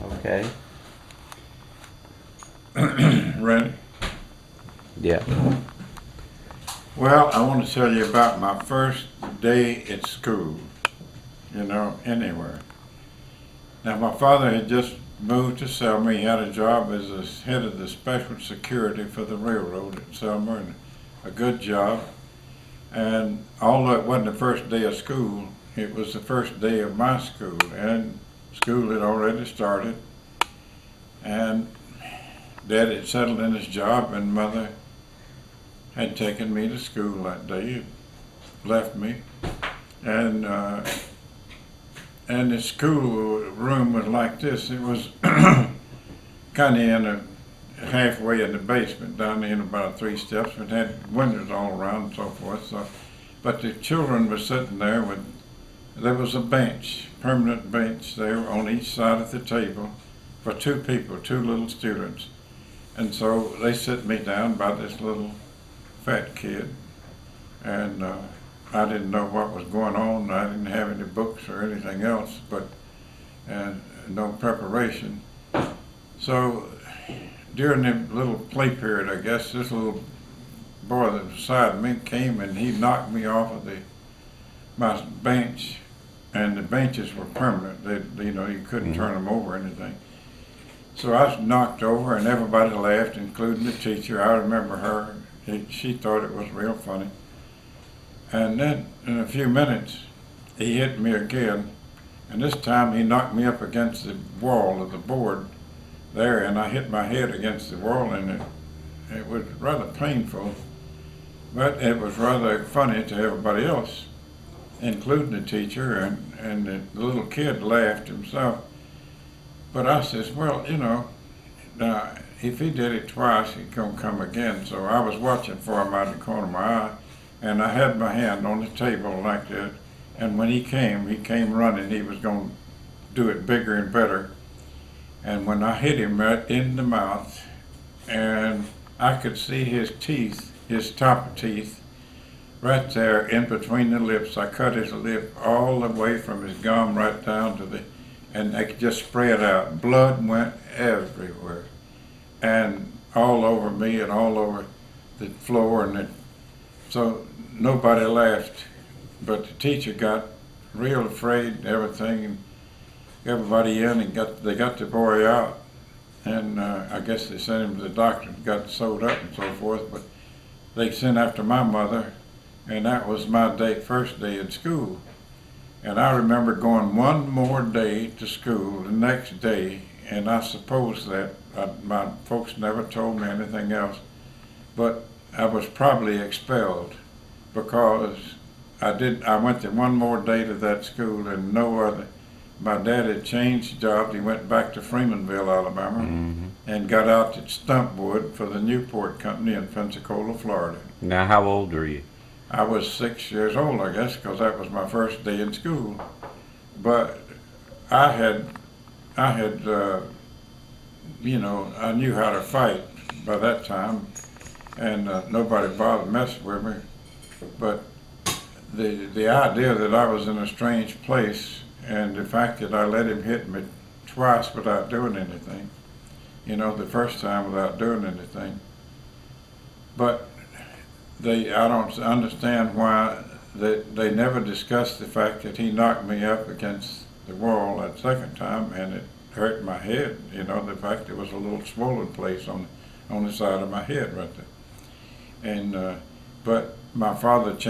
Okay. Ready? Yeah. Well, I want to tell you about my first day at school, anywhere. Now, my father had just moved to Selma. He had a job as the head of the special security for the railroad at Selma, and a good job. And although it wasn't the first day of school, it was the first day of my school, and school had already started. And Dad had settled in his job, and Mother had taken me to school that day, left me, and and the school room was like this. It was kind of in a halfway in the basement, down in about 3 steps. It had windows all around and so forth. So, but the children were sitting there with. There was a bench, permanent bench there on each side of the table, for two people, two little students, and so they sit me down by this little fat kid, and I didn't know what was going on. I didn't have any books or anything else, but and no preparation. So during the little play period, I guess this little boy that was beside me came and he knocked me off of my bench, and the benches were permanent. You couldn't turn them over or anything. So I was knocked over, and everybody laughed, including the teacher. I remember her. She thought it was real funny. And then in a few minutes, he hit me again, and this time he knocked me up against the wall of the board there, and I hit my head against the wall, and it was rather painful, but it was rather funny to everybody else, including the teacher, and the little kid laughed himself. But I says, well, now, if he did it twice, he's going to come again. So I was watching for him out of the corner of my eye, and I had my hand on the table like that. And when he came running. He was going to do it bigger and better. And when I hit him right in the mouth, and I could see his teeth, his top teeth, right there in between the lips. I cut his lip all the way from his gum right down to and they could just spread out. Blood went everywhere, and all over me and all over the floor, so nobody laughed, but the teacher got real afraid and everything, and everybody in, and they got the boy out, and I guess they sent him to the doctor and got sewed up and so forth, but they sent after my mother, and that was my first day in school. And I remember going one more day to school the next day, and I suppose that my folks never told me anything else, but I was probably expelled because I went to one more day to that school and no other. My dad had changed jobs. He went back to Freemanville, Alabama, and got out at Stumpwood for the Newport Company in Pensacola, Florida. Now, how old are you? I was 6 years old, I guess, because that was my first day in school. But I had, I knew how to fight by that time, and nobody bothered messing with me. But the idea that I was in a strange place, and the fact that I let him hit me twice without doing anything, the first time without doing anything. But I don't understand why they never discussed the fact that he knocked me up against the wall that second time, and it hurt my head. The fact there was a little swollen place on the side of my head right there. And but my father changed